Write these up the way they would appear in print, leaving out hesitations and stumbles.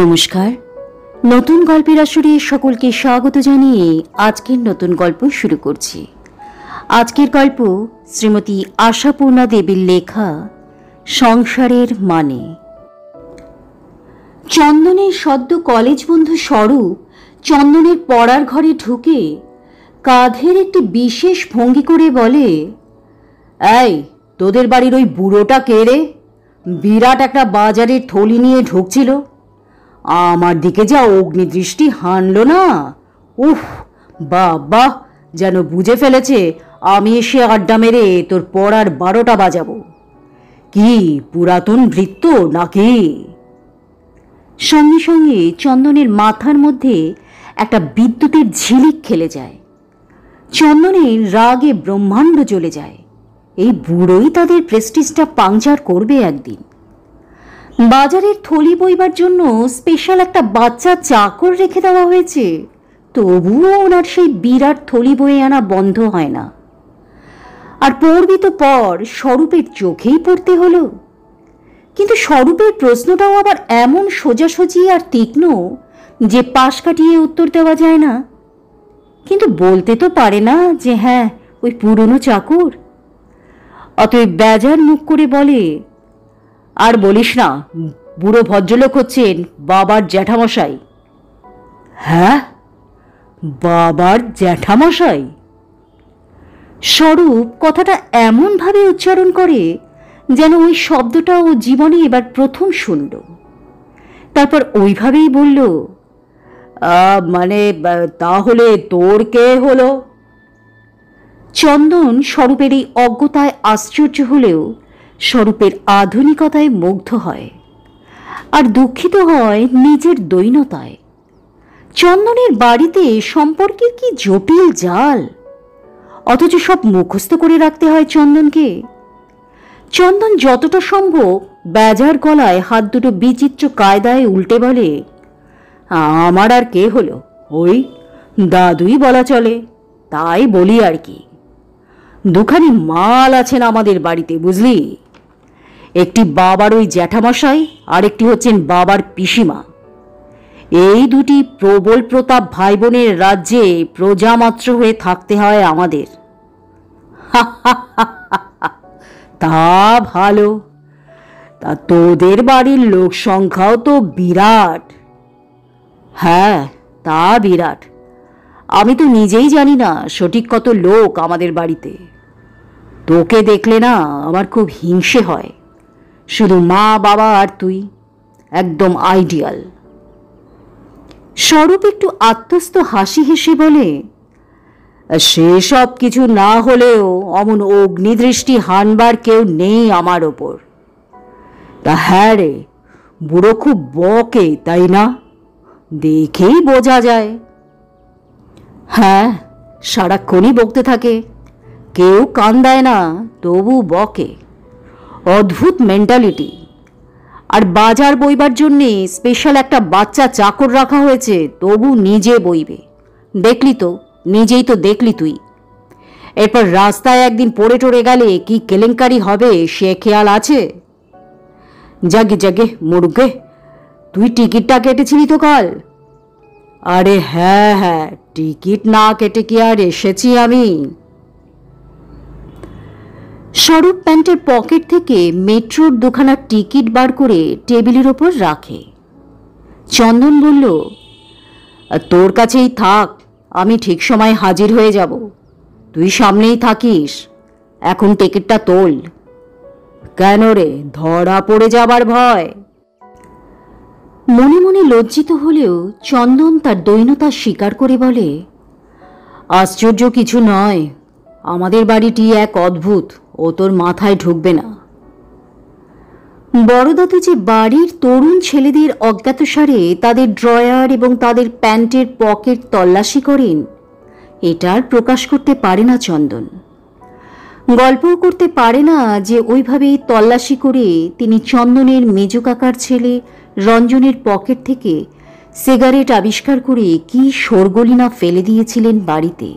নমস্কার। নতুন গল্পের আসরে সকলকে স্বাগত জানিয়ে আজকের নতুন গল্প শুরু করছি। আজকের গল্প শ্রীমতী আশাপূর্ণা দেবীর লেখা সংসারের মানে। চন্দনের সদ্য কলেজ বন্ধু স্বরূপ চন্দনের পড়ার ঘরে ঢুকে কাঁধের একটি বিশেষ ভঙ্গি করে বলে, এই তোদের বাড়ির ওই বুড়োটা কে রে? বিরাট একটা বাজারের থলি নিয়ে ঢুকছিল, আমার দিকে যা অগ্নিদৃষ্টি হানল না। উফ বাবা, যেন বুঝে ফেলেছে আমি এসে আড্ডা মেরে তোর পড়ার 12টা বাজাবো। কি পুরাতন ভৃত্য নাকি? সঙ্গে সঙ্গে চন্দনের মাথার মধ্যে একটা বিদ্যুতের ঝিলিক খেলে যায়। চন্দনের রাগে ব্রহ্মাণ্ড জ্বলে যায়। এই বুড়োই তাদের প্রেস্টিজটা পাংচার করবে একদিন। বাজারের থলি বইবার জন্য স্পেশাল একটা বাচ্চা চাকর রেখে দেওয়া হয়েছে, তবুও ওনার সেই বিরাট থলি বয়ে আনা বন্ধ হয় না। আর পড়বি তো পর, স্বরূপের চোখেই পড়তে হলো। কিন্তু স্বরূপের প্রশ্নটাও আবার এমন সোজাসুজি আর তীক্ষ্ণ যে পাশ কাটিয়ে উত্তর দেওয়া যায় না। কিন্তু বলতে তো পারে না যে হ্যাঁ ওই পুরনো চাকর। অতএব বেজার মুখ করে বলে, আর বলিস না, বুড়ো ভদ্রলোক হচ্ছেন বাবার জ্যাঠামশাই। হ্যাঁ, বাবার জ্যাঠামশাই? স্বরূপ কথাটা এমনভাবে উচ্চারণ করে যেন ওই শব্দটা ও জীবনে এবার প্রথম শুনল। তারপর ওইভাবেই বলল, মানে তাহলে তোর কে হলো? চন্দন স্বরূপের এই অজ্ঞতায় আশ্চর্য হলেও স্বরূপের আধুনিকতায় মুগ্ধ হয় আর দুঃখিত হয় নিজের দৈন্যতায়। চন্দনের বাড়িতে সম্পর্কের কি জটিল জাল, অথচ সব মুখস্থ করে রাখতে হয় চন্দনকে। চন্দন যতটা সম্ভব বেজার গলায় হাত দুটো বিচিত্র কায়দায় উল্টে বলে, আমার আর কে হলো, ওই দাদুই বলা চলে, তাই বলি আর কি। দুখানি মাল আছেন আমাদের বাড়িতে, বুঝলি? একটি বাবার ওই জ্যাঠামশাই, আর একটি হচ্ছেন বাবার পিসিমা। এই দুটি প্রবল প্রতাপ ভাই বোনের রাজ্যে প্রজামাত্র হয়ে থাকতে হয় আমাদের। তা ভালো, তা তোদের বাড়ির লোক সংখ্যাও তো বিরাট। হ্যাঁ, তা বিরাট। আমি তো নিজেই জানি না সঠিক কত লোক আমাদের বাড়িতে। তোকে দেখলে না আমার খুব হিংসে হয়। শুধু মা বাবা আর তুই, একদম আইডিয়াল। স্বরূপ একটু আত্মস্থ হাসি হেসে বলে, সেসব কিছু না হলেও অমন অগ্নিদৃষ্টি হানবার কেউ নেই আমার ওপর। তা হ্যাঁ রে, বুড়ো খুব বকে, তাই না? দেখেই বোঝা যায়। হ্যাঁ, সারাক্ষণই বকতে থাকে, কেউ কান দেয় না তবু বকে। অদ্ভুত মেন্টালিটি। আর বাজার বইবার জন্যে স্পেশাল একটা বাচ্চা চাকর রাখা হয়েছে, তবু নিজে বইবে। দেখলি তো, নিজেই তো দেখলি তুই। এরপর রাস্তায় একদিন পড়ে টরে গেলে কি কেলেঙ্কারি হবে সে খেয়াল আছে? জাগে জাগে মুরগে, তুই টিকিটটা কেটেছিলি তো কাল? আরে হ্যাঁ হ্যাঁ, টিকিট না কেটে কি আর এসেছি আমি? স্বরূপ প্যান্টের পকেট থেকে মেট্রোর দুখানা টিকিট বার করে টেবিলের ওপর রাখে। চন্দন বলল, তোর কাছেই থাক, আমি ঠিক সময় হাজির হয়ে যাব। তুই সামনেই থাকিস, এখন টিকিটটা তোল। কেন রে, ধরা পড়ে যাবার ভয়? মনে মনে লজ্জিত হলেও চন্দন তার দৈন্যতা স্বীকার করে বলে, আশ্চর্য কিছু নয়, আমাদের বাড়িটি এক অদ্ভুত, ও তোর মাথায় ঢুকবে না। বড়দাদু যে বাড়ির তরুণ ছেলেদের অজ্ঞাতসারে তাদের ড্রয়ার এবং তাদের প্যান্টের পকেট তল্লাশি করেন, এটার প্রকাশ করতে পারে না চন্দন। গল্পও করতে পারে না যে ওইভাবেই তল্লাশি করে তিনি চন্দনের মেজো কাকার ছেলে রঞ্জনের পকেট থেকে সিগারেট আবিষ্কার করে কি শোরগোলি না ফেলে দিয়েছিলেন বাড়িতে।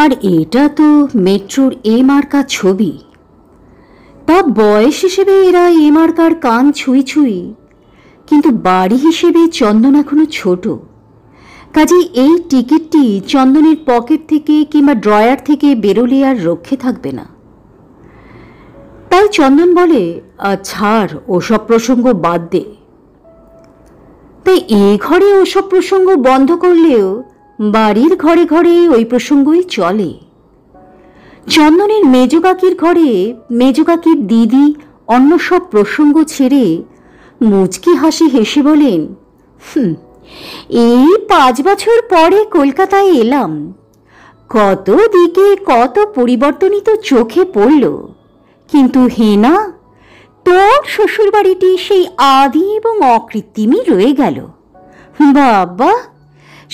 আর এটা তো মেট্রোর এ মার্কা ছবি। তা বয়স হিসেবে এরা এ মার্কার কান ছুঁই ছুঁই, কিন্তু বাড়ি হিসেবে চন্দন এখনো ছোট, কাজেই এই টিকিটটি চন্দনের পকেট থেকে কিংবা ড্রয়ার থেকে বেরোলে আর রক্ষে থাকবে না। তাই চন্দন বলে, ছাড়, ওসব প্রসঙ্গ বাদ দে। তাই এ ঘরে ওসব প্রসঙ্গ বন্ধ করলেও বাড়ির ঘরে ঘরে ওই প্রসঙ্গই চলে। চন্দনের মেজকাকির ঘরে মেজকাকির দিদি অন্য সব প্রসঙ্গ ছেড়ে মুচকি হাসি হেসে বলেন, এই 5 বছর পরে কলকাতায় এলাম, কত দিকে কত পরিবর্তনই তো চোখে পড়ল, কিন্তু হেনা, তোর শ্বশুরবাড়িটি সেই আদি এবং অকৃত্রিমই রয়ে গেল। বাবা,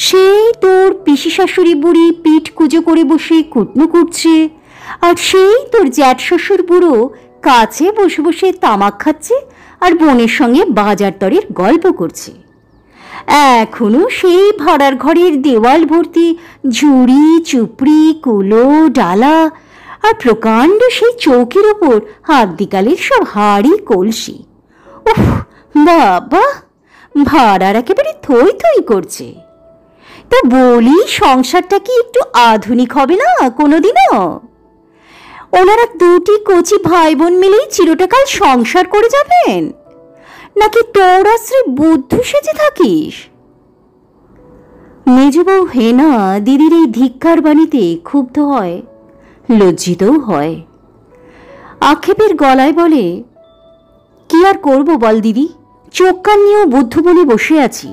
সেই তোর পিসি শাশুড়ি বুড়ি পিঠ কুজো করে বসে কুটনো কুটছে, আর সেই তোর জ্যাঠ শ্বশুর বুড়ো কাছে বসে বসে তামাক খাচ্ছে আর বোনের সঙ্গে বাজার দরের গল্প করছে। এখনো সেই ভাড়ার ঘরের দেওয়াল ভর্তি ঝুড়ি, চুপড়ি, কুলো, ডালা, আর প্রকাণ্ড সেই চৌকির ওপর আদিকালের সব হাড়ি কলসি। উফ বাবা, ভাড়ার একেবারে থই থই করছে। তা বলি, সংসারটা কি একটু আধুনিক হবে না কোনোদিনও? ওনারা 2টি কচি ভাই বোন মিলেই চিরটাকাল সংসার করে যাবেন, নাকি তোরা শ্রী বুদ্ধু সেজে থাকিস? মেজবউ হেনা দিদির এই ধিক্কার বাণীতে ক্ষুব্ধ হয়, লজ্জিতও হয়। আক্ষেপের গলায় বলে, কি আর করব বল দিদি, চোখ কান নিয়েও বুদ্ধ বনে বসে আছি।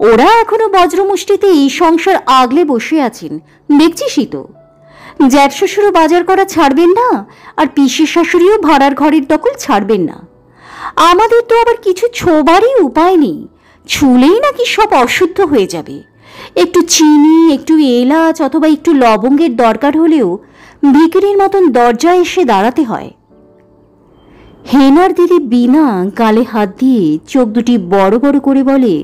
ওরা এখনো বজ্রমুষ্টিতে এই সংসার আগলে বসে আছেন, দেখছিসই তো। জ্যাঠ শ্বশুরও বাজার করা ছাড়বেন না, আর পিসির শাশুড়িও ভাড়ার ঘরের দখল ছাড়বেন না। আমাদের তো আবার কিছু ছোবারই উপায় নেই, ছুলেই নাকি সব অশুদ্ধ হয়ে যাবে। একটু চিনি, একটু এলাচ অথবা একটু লবঙ্গের দরকার হলেও ভিখিরির মতন দরজায় এসে দাঁড়াতে হয়। হেনার দিদি বিনা গালে হাত দিয়ে চোখ দুটি বড় বড় করে বলে,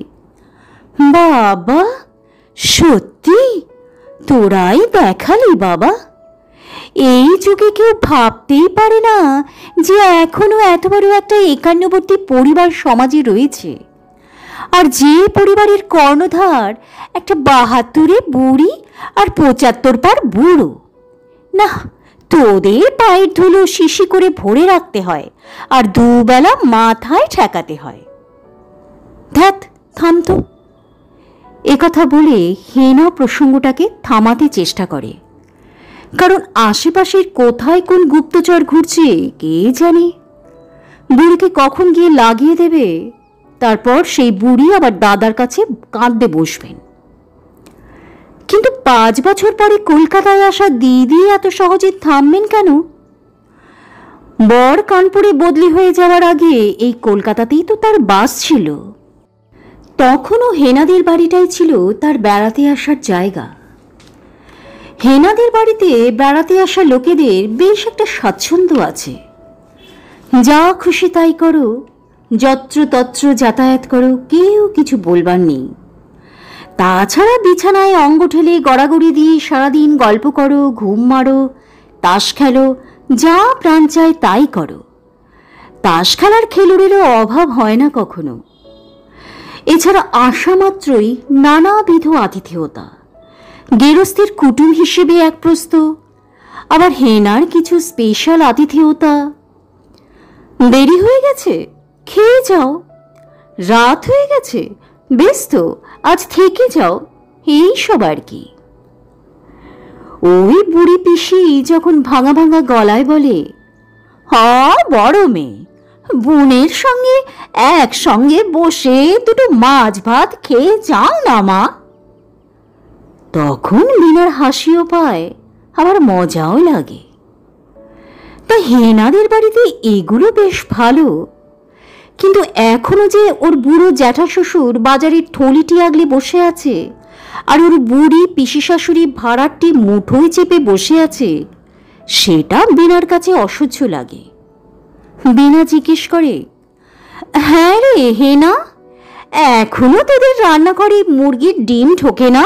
বাবা, সত্যি তোরাই দেখালি বাবা। এই যুগে কেউ ভাবতেই পারে না যে এখনো এত বড় একটা একান্নবর্তী পরিবার সমাজে রয়েছে, আর যে পরিবারের কর্ণধার একটা 72 বুড়ি আর 75 পার বুড়ো। না, তোদের পায়ের ধুলো শিশি করে ভরে রাখতে হয়, আর দুবেলা মাথায় ঠেকাতে হয়। ধ্যাত, থাম তো। একথা বলে হেনা প্রসঙ্গটাকে থামাতে চেষ্টা করে, কারণ আশেপাশের কোথায় কোন গুপ্তচর ঘুরছে কে জানে। বুড়িকে কখন গিয়ে লাগিয়ে দেবে, তারপর সেই বুড়ি আবার দাদার কাছে কাঁদতে বসবেন। কিন্তু 5 বছর পরে কলকাতায় আসা দিদি এত সহজে থামবেন কেন? বর কানপুরে বদলি হয়ে যাওয়ার আগে এই কলকাতাতেই তো তার বাস ছিল। তখনও হেনাদের বাড়িটাই ছিল তার বেড়াতে আসার জায়গা। হেনাদের বাড়িতে বেড়াতে আসা লোকেদের বেশ একটা স্বাচ্ছন্দ্য আছে। যা খুশি তাই করো, যত্রতত্র যাতায়াত করো, কেউ কিছু বলবার নেই। তাছাড়া বিছানায় অঙ্গ ঠেলে গড়াগড়ি দিয়ে সারাদিন গল্প করো, ঘুম মারো, তাস খেলো, যা প্রাণ চায় তাই করো। তাস খেলার খেলুড়েরও অভাব হয় না কখনো। এছাড়া আসা মাত্রই নানাবিধ আতিথেয়তা, গেরস্থের কুটুম হিসেবে এক প্রস্ত, আবার হেনার কিছু স্পেশাল আতিথেয়তা। দেরি হয়ে গেছে, খেয়ে যাও। রাত হয়ে গেছে, বেশ তো, আজ থেকে যাও, এই সব আর কি। ওই বুড়ি পিসি যখন ভাঙা ভাঙা গলায় বলে, বড় মেয়ে, বোনের সঙ্গে একসঙ্গে বসে 2টো মাছ ভাত খেয়ে যাও না মা, তখন বিনার হাসিও পায়, আবার মজাও লাগে। তা হেনাদের বাড়িতে এগুলো বেশ ভালো, কিন্তু এখনো যে ওর বুড়ো জ্যাঠা শ্বশুর বাজারের থলিটি আগলে বসে আছে, আর ওর বুড়ি পিসি শাশুড়ি ভাড়ারটি মুঠোয় চেপে বসে আছে, সেটা বিনার কাছে অসহ্য লাগে। বিনা জিজ্ঞেস করে, হ্যাঁ রে হেনা, এখনো তোদের রান্নাঘরে মুরগির ডিম ঢোকে না?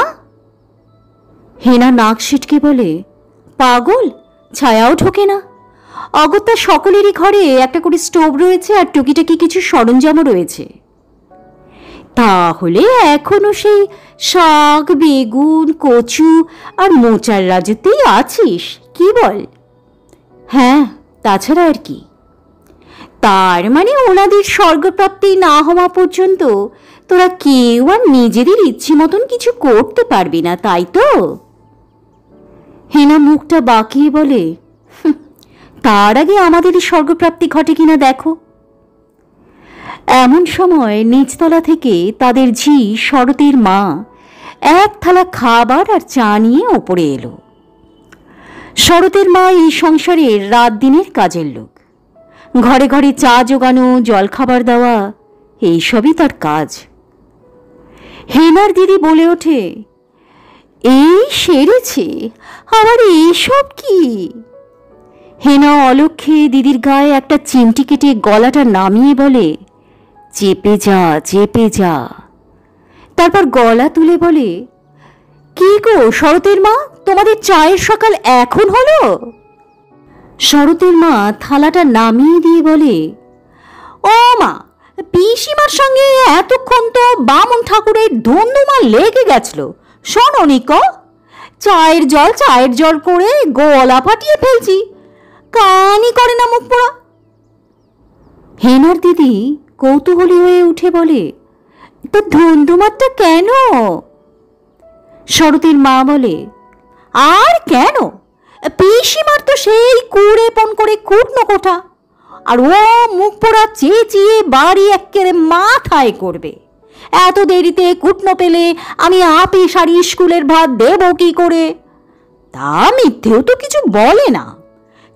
হেনা নাক সিটকে বলে, পাগল, ছায়াও ঢোকে না। অগত্যা সকলেরই ঘরে একটা করে স্টোভ রয়েছে, আর টুকিটাকি কিছু সরঞ্জামও রয়েছে। তাহলে এখনো সেই শাক, বেগুন, কচু আর মোচার রাজত্বেই আছিস, কি বল? হ্যাঁ, তাছাড়া আর কি। তার মানে ওনাদের স্বর্গপ্রাপ্তি না হওয়া পর্যন্ত তোরা কেউ আর নিজেদের ইচ্ছে মতন কিছু করতে পারবি না, তাই তো? হেনা মুখটা বাঁকিয়ে বলে, তার আগে আমাদেরই স্বর্গপ্রাপ্তি ঘটে কিনা দেখো। এমন সময় নিচতলা থেকে তাদের ঝি শরতের মা এক থালা খাবার আর চা নিয়ে ওপরে এলো। শরতের মা এই সংসারের রাত দিনের কাজের লোক। ঘরে ঘরে চা জোগানো, জলখাবার দেওয়া, এইসবই তার কাজ। হেনার দিদি বলে ওঠে, এই সেরেছে, আবার এইসব কি? হেনা অলক্ষ্যে দিদির গায়ে একটা চিমটি কেটে গলাটা নামিয়ে বলে, চেপে যা, চেপে যা। তারপর গলা তুলে বলে, কি গো শরতের মা, তোমাদের চায়ের সকাল এখন হলো? শরতের মা থালাটা নামিয়ে দিয়ে বলে, ও মা, পিসিমার সঙ্গে এতক্ষণ তো বামুন ঠাকুরের ধুমধুমা লেগে গেছিল, শোনো নিক, চায়ের জল করে গলা ফাটিয়ে ফেলছি, কানই করে না মুখ পোড়া। হেনার দিদি কৌতূহলী হয়ে উঠে বলে, তো ধুমধুমারটা কেন? শরতের মা বলে, আর কেন, পিসিমার তো সেই কুড়ে পন করে কুটনো কোঠা, আর ও মুখ পোড়া চেঁচিয়ে বাড়ি এক্কেরে মাথায় করবে। এত দেরিতে কুটনো পেলে আমি আপি সারি স্কুলের ভাত দেব কি করে? তা মিথ্যেও তো কিছু বলে না,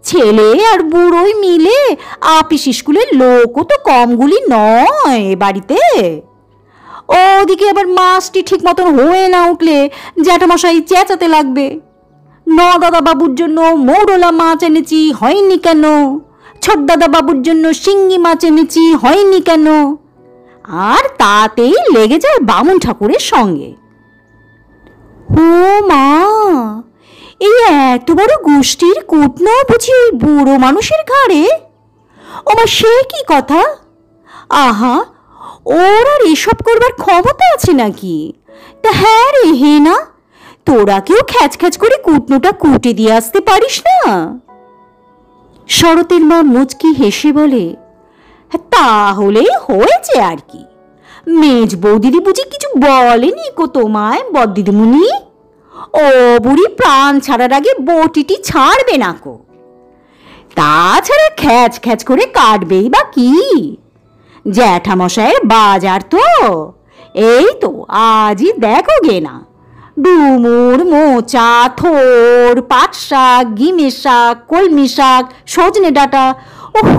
ছেলে আর বুড়োই মিলে আপিস স্কুলের লোকও তো কমগুলি নয় বাড়িতে। ওদিকে আবার মাছটি ঠিক মতন হয়ে না উঠলে জ্যাঠামশাই চেঁচাতে লাগবে, ন দাদা বাবুর জন্য মৌরলা মাছ এনেছি, হয়নি কেন? ছোট দাদা বাবুর জন্য শিঙ্গি মাছ এনেছি, হয়নি কেন? আর তাতেই লেগে যায় বামুন ঠাকুরের সঙ্গে। ও মা, এই এত বড় গোষ্ঠীর কুটনো বুঝি ওই বুড়ো মানুষের ঘাড়ে? ও মা, সে কি কথা? আহা, ওর আর এসব করবার ক্ষমতা আছে নাকি? তা হ্যাঁ রে হেনা, তোরা কেউ খ্যাচ খ্যাচ করে কুটনোটা কুটে দিয়ে আসতে পারিস না? শরতের মা মুচকি হেসে বলে, তাহলেই হয়েছে আর কি। মেজ বৌদিদি বুঝি কিছু বলেনি কো তোমায় বদ্দিদিমুনি? ও বুড়ি প্রাণ ছাড়ার আগে বটিটি ছাড়বে না কো। তাছাড়া খ্যাচ খ্যাচ করে কাটবেই বা কি? জ্যাঠামশাইয়ের বাজার তো, এই তো আজই দেখো গে না, ডুমুর, মোচা, থোর, পাট শাক, গিমের শাক, কলমি শাক, সজনে ডাঁটা, ওহ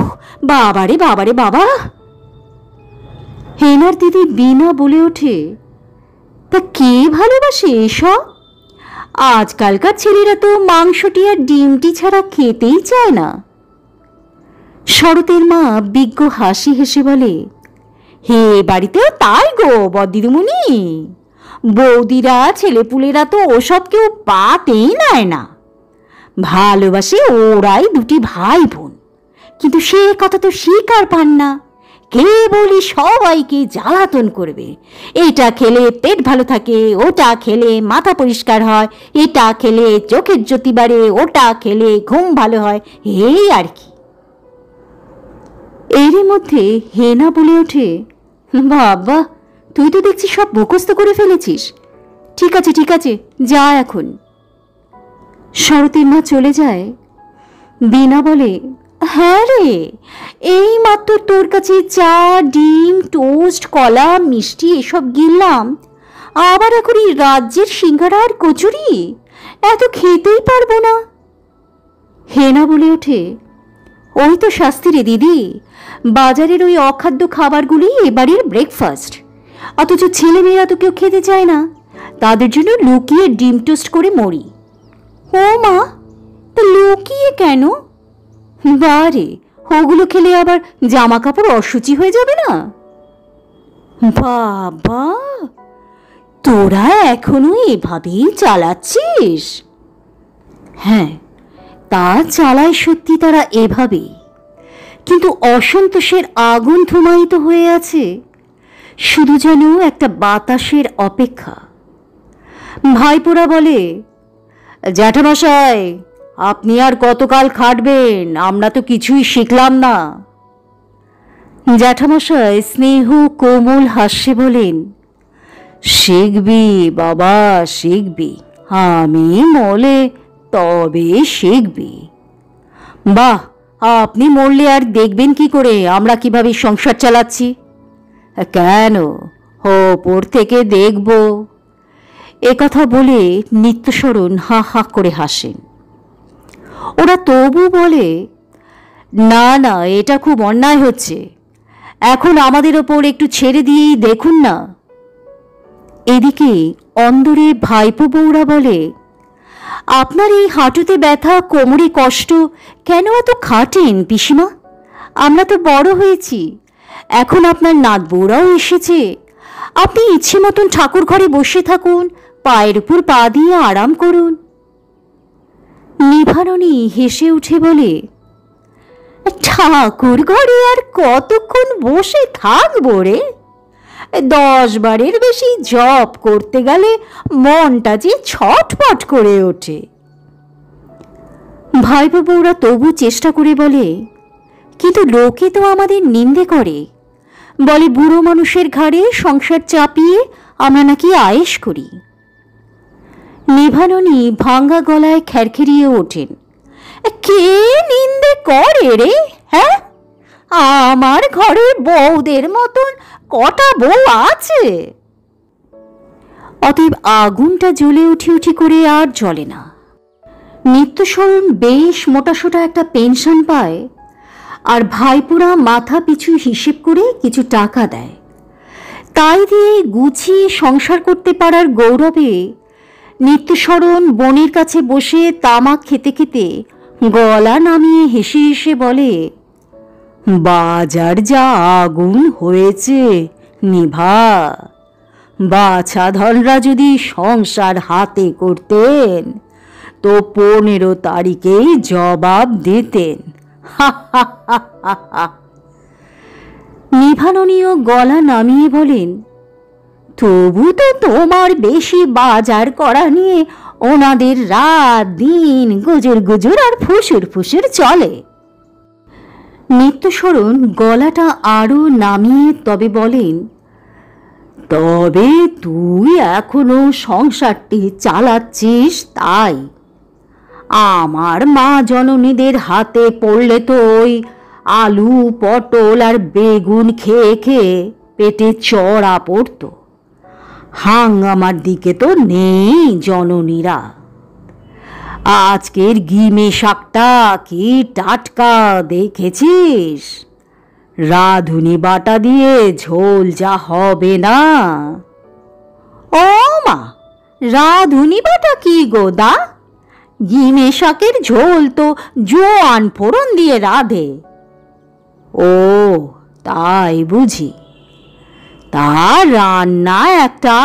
বাবারে বাবারে বাবা। হেনার দিদি বিনা বলে ওঠে, তা কে ভালোবাসে এসব? আজকালকার ছেলেরা তো মাংসটি আর ডিমটি ছাড়া খেতেই চায় না। শরতের মা বিজ্ঞ হাসি হেসে বলে, হে বাড়িতেও তাই গো বদ্দিদিমুনি, বৌদিরা ছেলেপুলেরা তো ওসব কেউ পাতেই নেয় না। ভালোবাসে ওরাই দুটি ভাই বোন, কিন্তু সে কথা তো স্বীকার পান না। কে বলি সবাইকে জ্বালাতন করবে, এটা খেলে পেট ভালো থাকে, ওটা খেলে মাথা পরিষ্কার হয়, এটা খেলে চোখের জ্যোতি বাড়ে, ওটা খেলে ঘুম ভালো হয়, এই আর কি। এরই মধ্যে হেনা বলে ওঠে, বাবা, তুই তো দেখছি সব মুখস্থ করে ফেলেছিস। ঠিক আছে ঠিক আছে, যা এখন। শরতের মা চলে যায়। বিনা বলে, হ্যাঁ রে, এই মাত্র তোর কাছে চা, ডিম, টোস্ট, কলা, মিষ্টি এসব গিললাম, আবার এখন এই রাজ্যের সিঙ্গারা আর কচুরি, এত খেতেই পারবো না। হেনা বলে ওঠে, ওই তো শাস্তি রে দিদি, বাজারের ওই অখাদ্য খাবারগুলি এবারের ব্রেকফাস্ট, অথচ ছেলেমেয়েরা তো কেউ খেতে চায় না, তাদের জন্য লুকিয়ে ডিম টোস্ট করে মরি। ও মা, তা লুকিয়ে কেন? বারে, ওগুলো খেলে আবার জামা কাপড় অসুচি হয়ে যাবে না? বাবা, তোরা এখনো এভাবেই চালাচ্ছিস? হ্যাঁ, তা চালায় সত্যি তারা এভাবেই, কিন্তু অসন্তোষের আগুন ধুমায়িত হয়ে আছে। শুধু যেন একটা বাতাসের অপেক্ষা। ভাইপোরা বলে, জ্যাঠামশাই, আপনি আর কতকাল খাটবেন? আমরা তো কিছুই শিখলাম না। জ্যাঠামশাই স্নেহ কোমল হাস্যে বলেন, শিখবি বাবা, শিখবি। আমি মরলে তবে শিখবি। বাহ, আপনি মরলে আর দেখবেন কি করে আমরা কিভাবে সংসার চালাচ্ছি? কেন, ওপর থেকে দেখব। একথা বলে নিত্যশরণ হা হা করে হাসেন। ওরা তবু বলে, না না, এটা খুব অন্যায় হচ্ছে, এখন আমাদের ওপর একটু ছেড়ে দিয়েই দেখুন না। এদিকে অন্দরে ভাইপো বউরা বলে, আপনার এই হাঁটুতে ব্যথা, কোমরে কষ্ট কেন এত খাটেন পিসিমা? আমরা তো বড় হয়েছি, এখন আপনার নাত বউরাও এসেছে, আপনি ইচ্ছে মতন ঠাকুর ঘরে বসে থাকুন, পায়ের উপর পা দিয়ে আরাম করুন। নিভাননী হেসে উঠে বলে, ঠাকুর ঘরে আর কতক্ষণ বসে থাকবো রে? 10 বারের বেশি জপ করতে গেলে মনটা যে ছটফট করে ওঠে। ভাইপো বউরা তবু চেষ্টা করে বলে, কিন্তু লোকে তো আমাদের নিন্দে করে, বলে বুড়ো মানুষের ঘাড়ে সংসার চাপিয়ে আমরা নাকি আয়েশ করি। নিভাননী ভাঙ্গা গলায় খ্যারখেরিয়ে ওঠেন, কে নিন্দে করে রে? হ্যাঁ, আমার ঘরে বউদের মতন কটা বউ আছে? অতএব আগুনটা জ্বলে উঠি উঠি করে আর জ্বলে না। নিত্যশরণ বেশ মোটাসোটা একটা পেনশন পায়, আর ভাইপোরা মাথা পিছু হিসেব করে কিছু টাকা দেয়। তাই দিয়ে গুছিয়ে সংসার করতে পারার গৌরবে নিত্যশরণ বোনের কাছে বসে তামাক খেতে খেতে গলা নামিয়ে হেসে হেসে বলে, বাজার যা আগুন হয়েছে নিভা, বাছাধনরা যদি সংসার হাতে করতেন তো 15 তারিখেই জবাব দিতেন। নিভাননীয় গলা নামিয়ে বলেন, তবু তো তোমার বেশি বাজার করা নিয়ে ওনাদের রাত দিন গুজুর গুজুর আর ফুসুর ফুসুর চলে। নিত্যশরণ গলাটা আরো নামিয়ে তবে বলেন, তবে তুই এখনো সংসারটি চালাচ্ছিস তাই। আমার মা জননীদের হাতে পড়লে তো ওই আলু পটল আর বেগুন খেয়ে খেয়ে পেটে চড়া পড়তো। হাঙ্গামার দিকে তো নেই জননীরা। আজকের গিমে শাকটা কি টাটকা দেখেছিস? রাঁধুনি বাটা দিয়ে ঝোল যা হবে না। ও মা, রাঁধুনি বাটা কি গোদা? গিমে শাকের ঝোল তো জোয়ান ফোড়ন দিয়ে রাঁধে। ও তাই বুঝি? তার রান্না একটা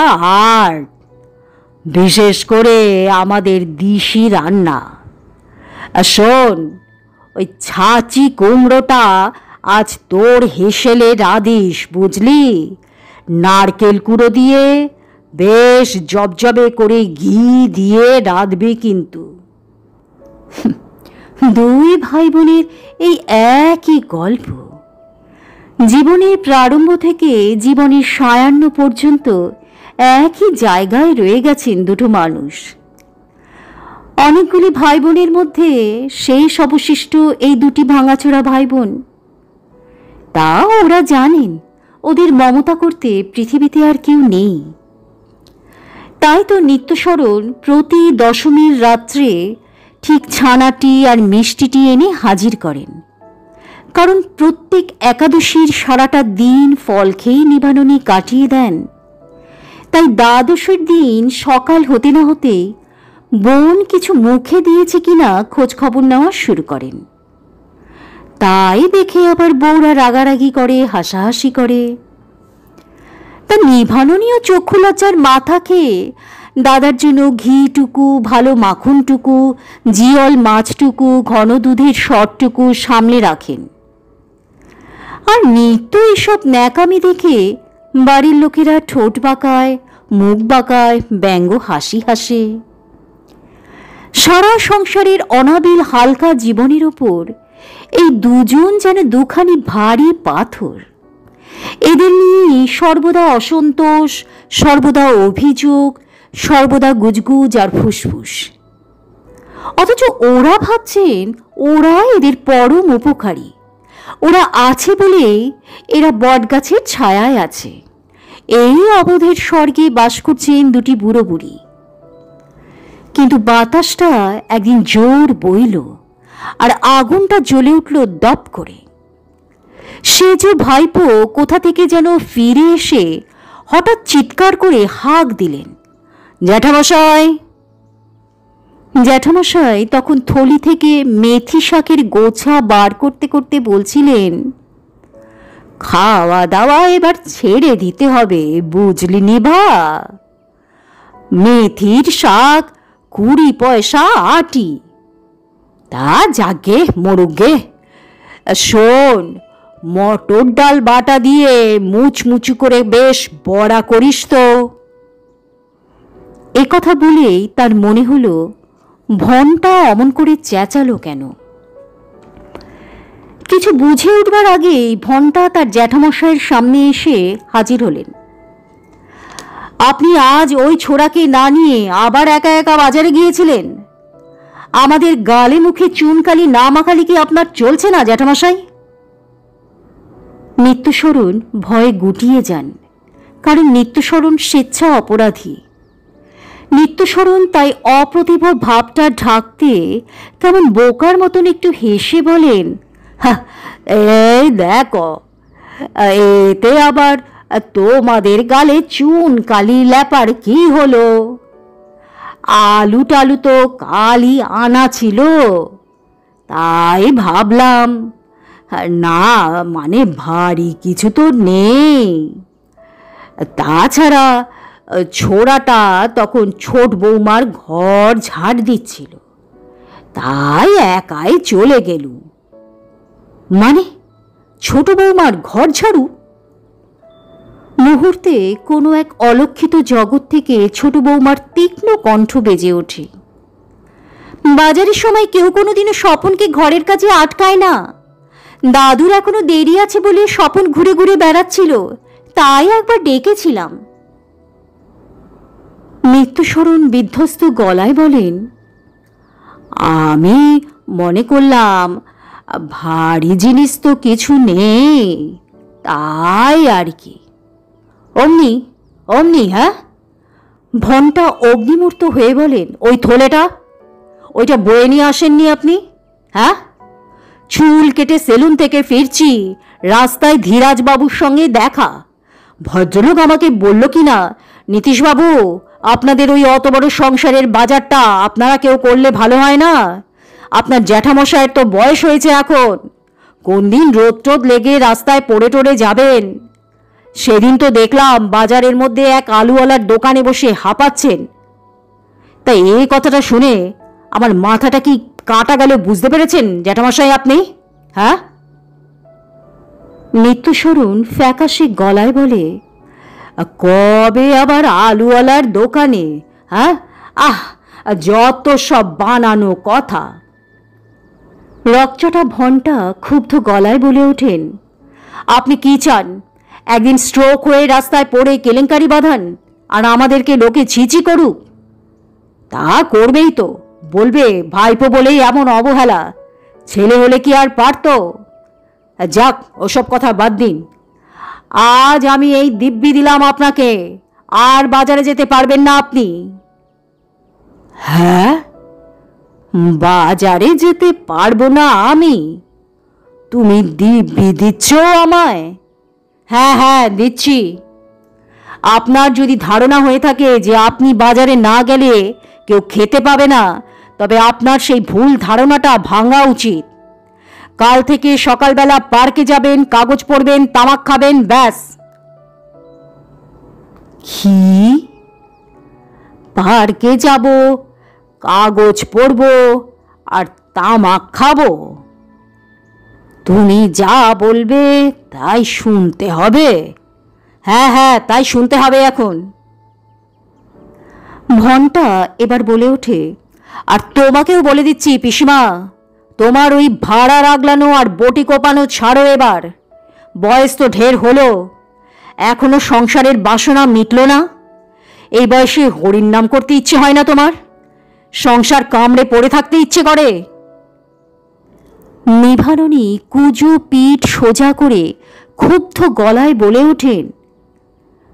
আর্ট, বিশেষ করে আমাদের দিশি রান্না। শোন, ওই ছাঁচি কুমড়োটা আজ তোর হেসেলে রাঁধিস বুঝলি? নারকেল কুড়ো দিয়ে বেশ জবজবে করে ঘি দিয়ে রাঁধবি কিন্তু। দুই ভাই বোনের এই একই গল্প। জীবনের প্রারম্ভ থেকে জীবনের সায়ান্ন পর্যন্ত একই জায়গায় রয়ে গেছেন দুটো মানুষ। অনেকগুলি ভাই বোনের মধ্যে শেষ অবশিষ্ট এই দুটি ভাঙাচোরা ভাই বোন। তা ওরা জানেন ওদের মমতা করতে পৃথিবীতে আর কেউ নেই। তাই তো নিত্যশরণ প্রতি দশমীর রাত্রে ঠিক ছানাটি আর মিষ্টিটি এনে হাজির করেন, কারণ প্রত্যেক একাদশীর সারাটা দিন ফল খেয়ে নিভাননী কাটিয়ে দেন। তাই দ্বাদশীর দিন সকাল হতে না হতে বোন কিছু মুখে দিয়েছে কিনা খোঁজ খবর নেওয়া শুরু করেন। তাই দেখে আবার বউরা রাগারাগি করে, হাসাহাসি করে। তা নিভাননীয় চক্ষু লজ্জার মাথা খেয়ে দাদার জন্য ঘিটুকু, ভালো মাখনটুকু, জিয়ল মাছটুকু, ঘন দুধের সরটুকু সামলে রাখেন। আর নিত্য এসব ন্যাকামি দেখে বাড়ির লোকেরা ঠোঁট বাঁকায়, মুখ বাঁকায়, ব্যঙ্গ হাসি হাসে। সারা সংসারের অনাবিল হালকা জীবনের ওপর এই দুজন যেন দুখানি ভারী পাথর। এদের নিয়ে সর্বদা অসন্তোষ, সর্বদা অভিযোগ, সর্বদা গুজগুজ আর ফুসফুস। অথচ ওরা ভাবছেন ওরা এদের পরম উপকারী। ওরা আছে বলে এরা বটগাছের ছায়ায় আছে। এই অবধের স্বর্গে বাস করছেন দুটি বুড়ো বুড়ি। কিন্তু বাতাসটা একদিন জোর বইল আর আগুনটা জ্বলে উঠল দপ করে। সেজ ভাইপো কোথা থেকে যেন ফিরে এসে হঠাৎ চিৎকার করে হাঁক দিলেন, জ্যাঠামশাই। জ্যাঠামশাই তখন থলি থেকে মেথি শাকের গোছা বার করতে করতে বলছিলেন, খাওয়া দাওয়া এবার ছেড়ে দিতে হবে, বুঝলি নিভা। মেথির শাক 20 পয়সা আটি, তা যাগে মরুগে। শোন, মটর ডাল বাটা দিয়ে মুচমুচু করে বেশ বড়া করিস তো। একথা বলেই তার মনে হলো ভনটা অমন করে চেঁচালো কেন। কিছু বুঝে উঠবার আগেই ভনটা তার জ্যাঠামশাইয়ের সামনে এসে হাজির হলেন। আপনি আজ ওই ছোড়াকে না নিয়ে আবার একা একা বাজারে গিয়েছিলেন? আমাদের গালে মুখে চুনকালি না মাখালি কি আপনার চলছে না জ্যাঠামশাই? নিত্যশরণ ভয়ে গুটিয়ে যান, কারণ নিত্যশরণ স্বেচ্ছা অপরাধী। নিত্যশরণ তাই অপ্রতিভ ভাবটা ঢাকতে কেমন বোকার মতন একটু হেসে বলেন, এই দেখো, এতে আবার তোমাদের গালে চুন কালি ল্যাপার কি হলো? আলু টালু তো কালই আনা ছিল, তাই ভাবলাম। না মানে ভারী কিছু তো নেই। তাছাড়া ছোড়াটা তখন ছোট বৌমার ঘর ঝাড় দিচ্ছিল, তাই একাই চলে গেলুম। মানে ছোট বৌমার ঘর ঝাড়ু? মুহূর্তে কোনো এক অলক্ষিত জগৎ থেকে ছোট বৌমার তীক্ষ্ণ কণ্ঠ বেজে ওঠে। বাজারের সময় কেউ কোনোদিনও স্বপনকে ঘরের কাজে আটকায় না। দাদুর এখনো দেরি আছে বলে স্বপন ঘুরে ঘুরে বেড়াচ্ছিল, তাই একবার ডেকেছিলাম। নিত্যশরণ বিধ্বস্ত গলায় বলেন, আমি মনে করলাম ভারী জিনিস তো কিছু নেই, তাই আর কি। অমনি অমনি হ্যাঁ? ভনটা অগ্নিমূর্ত হয়ে বলেন, ওই থলেটা, ওইটা বয়ে নিয়ে আসেননি আপনি? হ্যাঁ, চুল কেটে সেলুন থেকে ফিরছি, রাস্তায় ধীরাজবাবুর সঙ্গে দেখা। ভদ্রলোক আমাকে বলল কি না, নীতিশবাবু, আপনাদের ওই অত বড় সংসারের বাজারটা আপনারা কেউ করলে ভালো হয় না। আপনার জ্যাঠামশায়ের তো বয়স হয়েছে এখন, কোন দিন রোদ টোদ লেগে রাস্তায় পড়ে টড়ে যাবেন। সেদিন তো দেখলাম বাজারের মধ্যে এক আলুওয়ালার দোকানে বসে হাঁপাচ্ছেন। তাই এই কথাটা শুনে আমার মাথাটা কি কাটা গেল, বুঝতে পেরেছেন জ্যাঠামশাই আপনি? হ্যাঁ? নিত্যশরণ ফ্যাকাশে গলায় বলে, কবে আবার আলুওয়ালার দোকানে? হ্যাঁ, যত সব বানানো কথা। রকচটা ভনটা ক্ষুব্ধ গলায় বলে ওঠেন, আপনি কি চান? একদিন স্ট্রোক হয়ে রাস্তায় পড়ে কেলেঙ্কারি বাঁধান আর আমাদেরকে লোকে ছিচি করুক? তা করবেই তো, বলবে ভাইপো বলেই এমন অবহেলা, ছেলে হলে কি আর পারত? যাক, ওসব কথা বাদ দিন। আজ আমি এই দিব্যি দিলাম আপনাকে, আর বাজারে যেতে পারবেন না আপনি। হ্যাঁ, বাজারে যেতে পারবো না আমি? তুমি দিব্যি দিচ্ছ আমায়? হ্যাঁ হ্যাঁ দিচ্ছি। আপনার যদি ধারণা হয়ে থাকে যে আপনি বাজারে না গেলে কেউ খেতে পাবে না, তবে আপনার সেই ভুল ধারণাটা ভাঙা উচিত। কাল থেকে সকালবেলা পার্কে যাবেন, কাগজ পড়বেন, তামাক খাবেন, ব্যাস। কি? পার্কে যাব, কাগজ পড়ব আর তামাক খাবো? তুমি যা বলবে তাই শুনতে হবে, হ্যাঁ হ্যাঁ, তাই শুনতে হবে এখন। ঘণ্টা এবার বলে ওঠে, আর তোমাকেও বলে দিচ্ছি পিসিমা, তোমার ওই ভাড়া রাগলানো আর বটি কোপানো ছাড়ো এবার। বয়স তো ঢের হলো, এখনো সংসারের বাসনা মিটল না। এই বয়সে হরির নাম করতে ইচ্ছে হয় না তোমার? সংসার কামড়ে পড়ে থাকতে ইচ্ছে করে? নিভারণী কুজো পিঠ সোজা করে ক্ষুব্ধ গলায় বলে ওঠেন,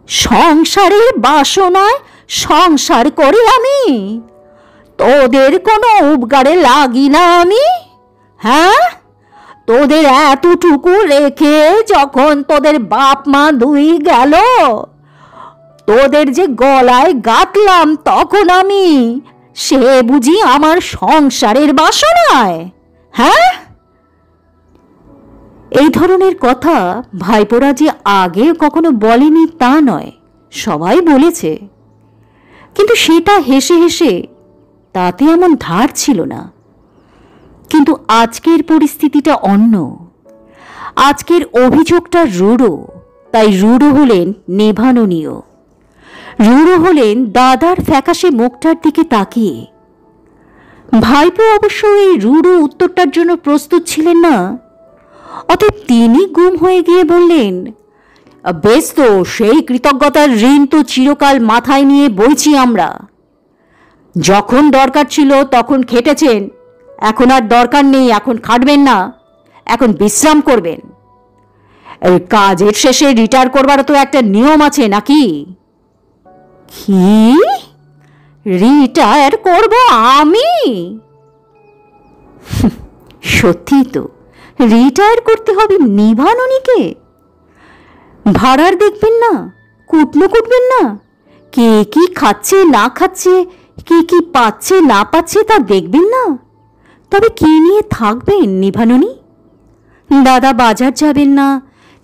সংসারের বাসনায় সংসার করি আমি? তোদের কোনো উপকারে লাগি না আমি? হ্যাঁ, তোদের এতটুকু রেখে যখন তোদের বাপ মা দুই গেল, তোদের যে গলায় গাঁথলাম তখন আমি, সে বুঝি আমার সংসারের বাসনায়? হ্যাঁ? এই ধরনের কথা ভাইপোরা যে আগে কখনো বলেনি তা নয়, সবাই বলেছে, কিন্তু সেটা হেসে হেসে, তাতে এমন ধার ছিল না। কিন্তু আজকের পরিস্থিতিটা অন্য। আজকের অভিযোগটা রূঢ়, তাই রূঢ় হলেন নিভাননীয়। রূঢ় হলেন দাদার ফ্যাকাশে মুখটার দিকে তাকিয়ে। ভাইপো অবশ্য এই রূঢ় উত্তরটার জন্য প্রস্তুত ছিলেন না। অতএব তিনি গুম হয়ে গিয়ে বললেন, বেশ তো, সেই কৃতজ্ঞতার ঋণ তো চিরকাল মাথায় নিয়ে বইছি আমরা। যখন দরকার ছিল তখন খেটেছেন, এখন আর দরকার নেই, এখন খাটবেন না, এখন বিশ্রাম করবেন। এই কাজের শেষে রিটায়ার করবার তো একটা নিয়ম আছে নাকি? কি রিটায়ার করব আমি? সত্যি তো, রিটায়ার করতে হবে নিভাননীকে? ভাড়ার দেখবেন না, কুটনো কুটবেন না, কে কি খাচ্ছে না খাচ্ছে, কে কি পাচ্ছে না পাচ্ছে তা দেখবেন না? তবে কি নিয়ে থাকবেন নিভাননী? দাদা বাজার যাবেন না,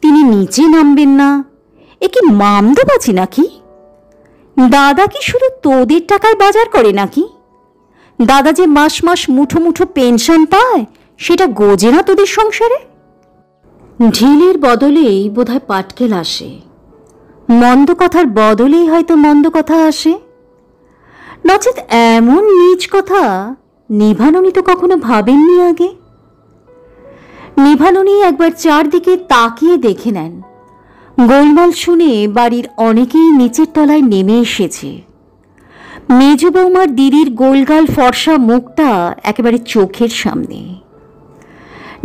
তিনি নিচে নামবেন না, এ কি মামদোবাজি নাকি? দাদা কি শুধু তোদের টাকায় বাজার করে নাকি? দাদা যে মাস মাস মুঠো মুঠো পেনশন পায়, সেটা গোজে না তোদের সংসারে? ঢিলের বদলেই বোধহয় পাটকেল আসে, মন্দ কথার বদলেই হয়তো মন্দ কথা আসে। নচেত এমন নীচ কথা নিভাননী তো কখনো ভাবেননি আগে। নিভাননী একবার চারদিকে তাকিয়ে দেখে নেন, গোলমাল শুনে বাড়ির অনেকেই নিচের তলায় নেমে এসেছে। মেজ বৌমার দিদির গোলগাল ফর্সা মুখটা একেবারে চোখের সামনে।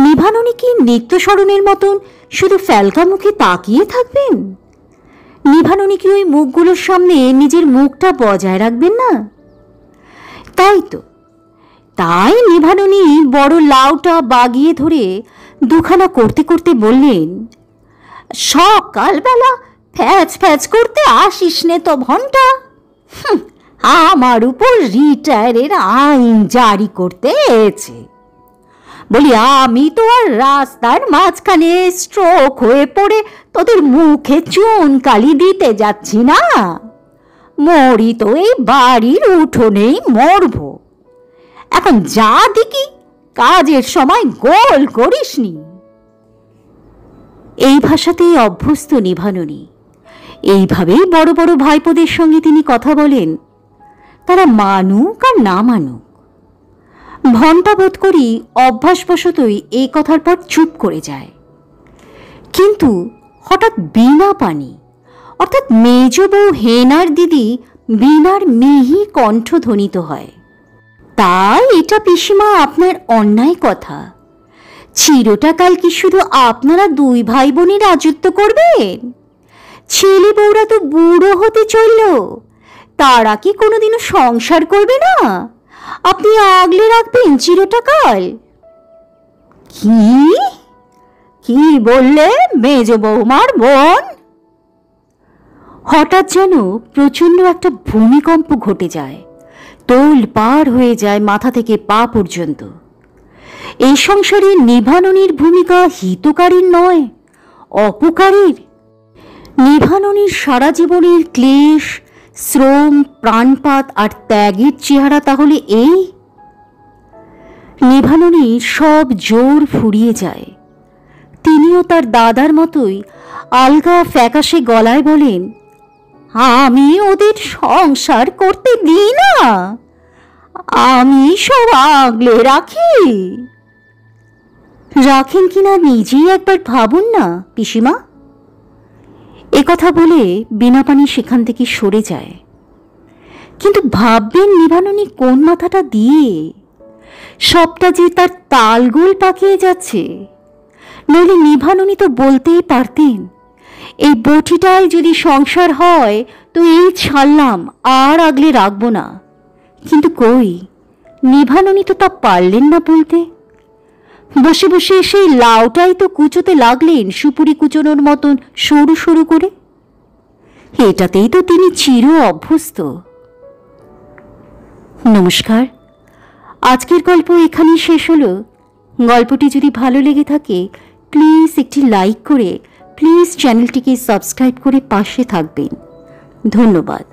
নিভাননী কি নিত্যস্মরণের মতন শুধু ফ্যালকা মুখে তাকিয়ে থাকবেন? নিভাননী কি ওই মুখগুলোর সামনে নিজের মুখটা বজায় রাখবেন না? তাই তো, তাই নিভাননী বড় লাউটা বাগিয়ে ধরে দুখানা করতে করতে বললেন, সকালবেলা ফ্যাচ ফ্যাচ করতে আসিস নে তো ঘন্টা। আমার উপর রিটায়ারের আইন জারি করতে এসেছে। বলি, আমি তো আর রাস্তার মাঝখানে স্ট্রোক হয়ে পড়ে তোদের মুখে চুন কালি দিতে যাচ্ছি না। মরি তো এই বাড়ির উঠোনেই মরব। এখন যা দেখি, কাজের সময় গোল করিসনি। এই ভাষাতেই অভ্যস্ত নিভাননী। এইভাবেই বড় বড় ভাইপোদের সঙ্গে তিনি কথা বলেন, তারা মানুক আর না মানুক। ঘণ্টা বোধ করি অভ্যাসবশতই এই কথার পর চুপ করে যায়। কিন্তু হঠাৎ বীণা পানি, অর্থাৎ মেজ বউ হেনার দিদি বীণার মিহি কণ্ঠ ধ্বনিত হয়, তাই এটা পিসিমা আপনার অন্যায় কথা। চিরটাকাল কি শুধু আপনারা দুই ভাই বোনই রাজত্ব করবেন? ছেলে বউরা তো বুড়ো হতে চলল, তারা কি কোনোদিনও সংসার করবে না? আপনি আগলে রাখবেন চিরটাকাল? কি কি বললে মেজ বৌমার বোন? হঠাৎ যেন প্রচণ্ড একটা ভূমিকম্প ঘটে যায়, তোল পার হয়ে যায় মাথা থেকে পা পর্যন্ত। এই সংসারে নিভাননীর ভূমিকা হিতকারীর নয়, অপকারীর। নিভাননীর সারা জীবনের ক্লেশ, শ্রম, প্রাণপাত আর ত্যাগের চেহারা তাহলে এই? নিভাননীর সব জোর ফুরিয়ে যায়। তিনিও তার দাদার মতোই আলগা ফ্যাকাশে গলায় বলেন, আমি ওদের সংসার করতে দিই না, আমি সব আগলে রাখি। রাখেন কিনা নিজেই একবার ভাবুন না পিসিমা। একথা বলে বিনাপানি সেখান থেকে সরে যায়। কিন্তু ভাববেন নিভাননী কোন মাথাটা দিয়ে, সবটা যে তার তালগোল পাকিয়ে যাচ্ছে। নইলে নিভাননী তো বলতেই পারতেন, এই বটিটায় যদি সংসার হয় তো এই ছাড়লাম, আর আগলে রাখবো না। কিন্তু কই, নিভাননী তো তা পারলেন না বলতে। বসে বসে সেই লাউটাই তো কুচোতে লাগলেন সুপুরি কুচোনোর মতন সরু সরু করে। এটাতেই তো তিনি চির অভ্যস্ত। নমস্কার, আজকের গল্প এখানেই শেষ হলো। গল্পটি যদি ভালো লেগে থাকে প্লিজ একটি লাইক করে প্লিজ চ্যানেলটিকে সাবস্ক্রাইব করে পাশে থাকবেন। ধন্যবাদ।